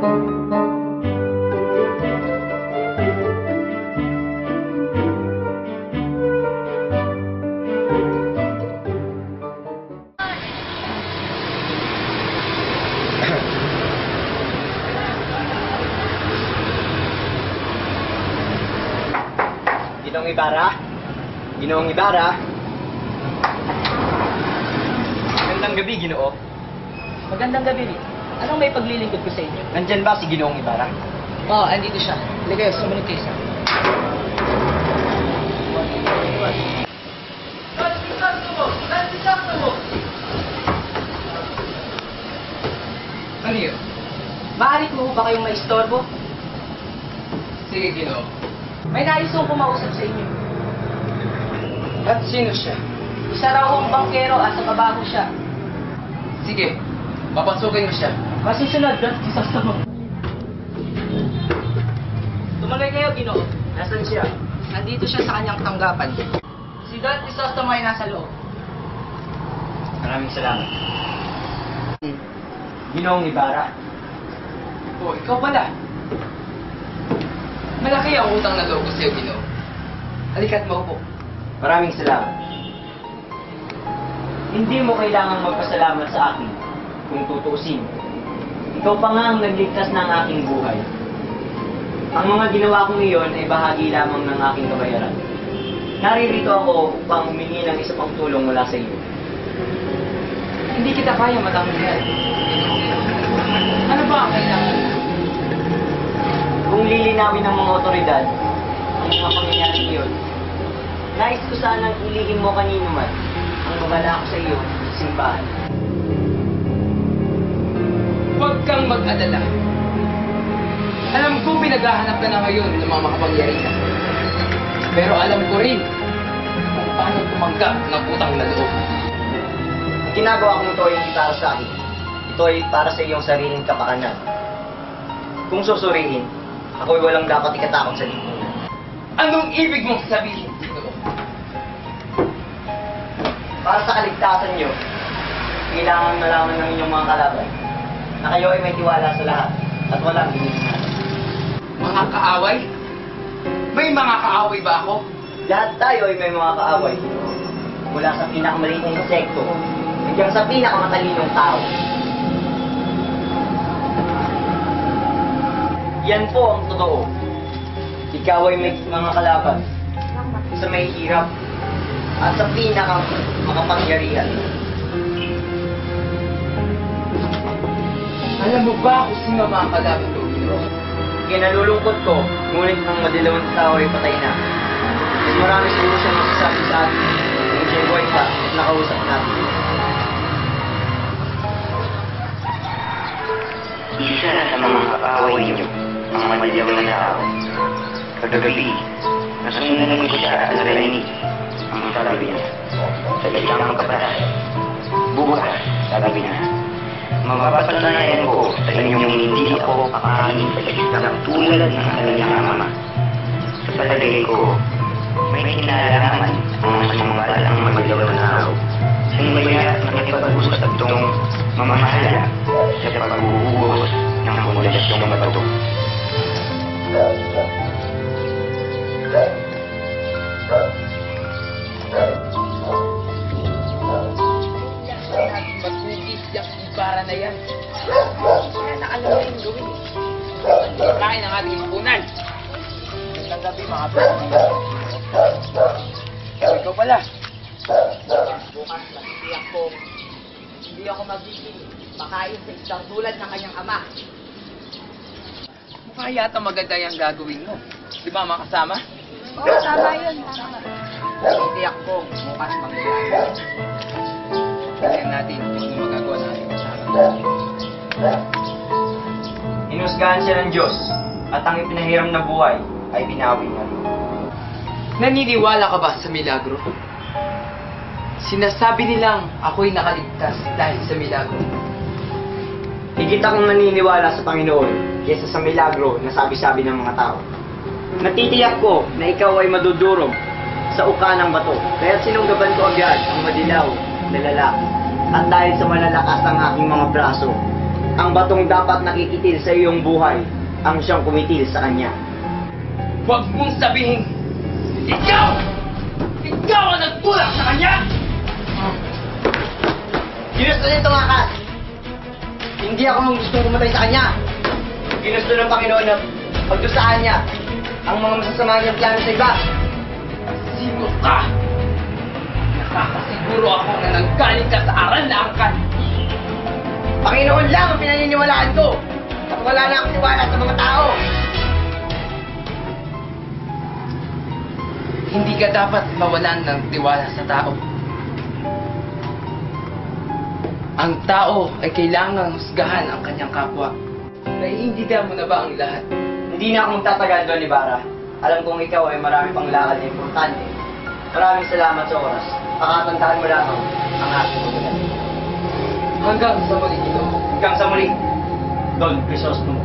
Ginoong Ibarra? Ginoong Ibarra? Magandang gabi, Ginoo. Magandang gabi rin. Anong may paglilingkod ko sa inyo? Nandyan ba si Ginoong Ibarra? Oo, andito siya. Halika, sumunod kayo sa akin. Ano yun? Maaari mo ba kayong maistorbo? Sige, Ginoo. May nais kong kumausap sa inyo. At sino siya? Isa raw ang bangkero at sa kabaho siya. Sige, papasukin mo siya. Masusunod, Don Crisostomo. Tumalay kayo, Ginoo. Nasaan siya? Nandito siya sa kanyang tanggapan. Si Don Crisostomo ay nasa loob. Maraming salamat. Ginoong Ibarra? Oh, ikaw pala. Malaki ang utang na loob ko sa'yo, Ginoo. Halika't maupo. Maraming salamat. Hindi mo kailangang magpasalamat sa akin kung tutuusin. Ikaw pa nga ang nagligtas ng aking buhay. Ang mga ginawa kong iyon ay bahagi lamang ng aking kabayaran. Naririto ako upang humingi ng isa pang tulong mula sa iyo. Hindi kita kaya matanggihan. Ano ba ang kailangan? Kung lilinawin ng mga otoridad ang mga pangyayari iyon, nais ko sanang ilihim mo kanino man ang babala ko sa iyo sa simbahan. Huwag kang mag-alala. Alam ko pinaghahanap ka na ngayon ng mga makapangyarihan. Pero alam ko rin kung paano tumanggap ng utang na loob. Ang ginagawa kong ito ay hindi para sa akin. Ito ay para sa iyong sariling kapakanan. Kung susurihin, ako'y walang dapat ikatakot sa lipunan. Anong ibig mong sabihin? Para sa kaligtasan niyo, kailangan malaman ng inyong mga kalaban na kayo ay may tiwala sa lahat at walang iniingatan. Mga kaaway? May mga kaaway ba ako? Lahat tayo ay may mga kaaway. Mula sa pinakamaliit na insekto hanggang sa pinakamatalinong tao. Yan po ang totoo. Ikaw ay may mga kalaban sa may hirap at sa makapangyarihan. Alam mo ba kung sino mga kalaban ko, Ginoo? Kinalulungkot ko, ngunit ang madilawang tao ay patay na. Mas marami siguro siya masasabi sa atin kung siya buhay pa at nakausap natin. Isa sa mga kaaway niyo, ang madilaw na tao. Kagabi, nasundan ko siya at narinig ang sabi niya sa isang kabatas. Bukas, sabi niya, mapapatunayan ko sa inyong hindi ako kakain sa isang tulad ng kanyang ama. Sa palagay ko, may kinalaman ang masumbalang madilaw na tao. Sinumaya at nakipag-usap itong mamahala sa pagbubuhos ng pundasyon ng bato. Matugis yung Ibarra na yan. Kaya na alam mo yung gawin eh. Kain ang ating impunan. Magandang gabi mga pagkakas. Ikaw pala. Bukas matitiyak ko. Hindi ako magiging makain sa isang tulad ng kanyang ama. Mukha yata maganda yung gagawin mo. Di ba makasama? Oo, tama yun. Tama. Matitiyak ko. Bukas mangyayari. Tingnan natin kung magagawa natin kasama. Inusgahan siya ng Diyos at ang ipinahiram na buhay ay binawi niya. Naniniwala ka ba sa milagro? Sinasabi nilang ako'y nakaligtas dahil sa milagro. Higit akong naniniwala sa Panginoon kaysa sa milagro na sabi-sabi ng mga tao. Natitiyak ko na ikaw ay madudurog sa uka ng bato, kaya sinunggaban ko agad ang madilaw na lalaki. At dahil sa malalakas ang aking mga braso, Ang batong dapat nakikitil sa iyong buhay ang siyang kumitil sa kanya. Huwag mong sabihin, ikaw! Ikaw ang nagtulak sa kanya! Ginusto niya tumakas! Hindi ako ang gustong pumatay sa kanya! Ginusto ng Panginoon na pagdusaan niya ang mga masasama niyang plano sa iba. Sino ka? Nakakasiguro ako na nanggaling ka sa aral na angkan. Panginoon lang ang pinaniniwalaan ko! At wala na akong tiwala sa mga tao! Hindi ka dapat mawalan ng tiwala sa tao. Ang tao ay kailangang husgahan ang kanyang kapwa. Naiintindihan mo na ba ang lahat? Hindi na ako magtatagal doon, Ibarra. Alam kong ikaw ay marami pang lakad na importante. Maraming salamat sa oras. Pakatandaan mo lamang ang aking utulan. Hanggang sa muli ito. Hanggang sa muli, Don Crisostomo.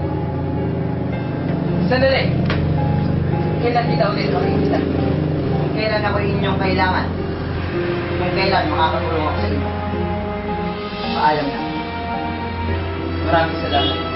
Sandali! Kailan kita ulit makikita? Kung kailan ako inyong kailangan, kung kailan makakatulong ako sa inyo. Paalam na. Maraming salamat.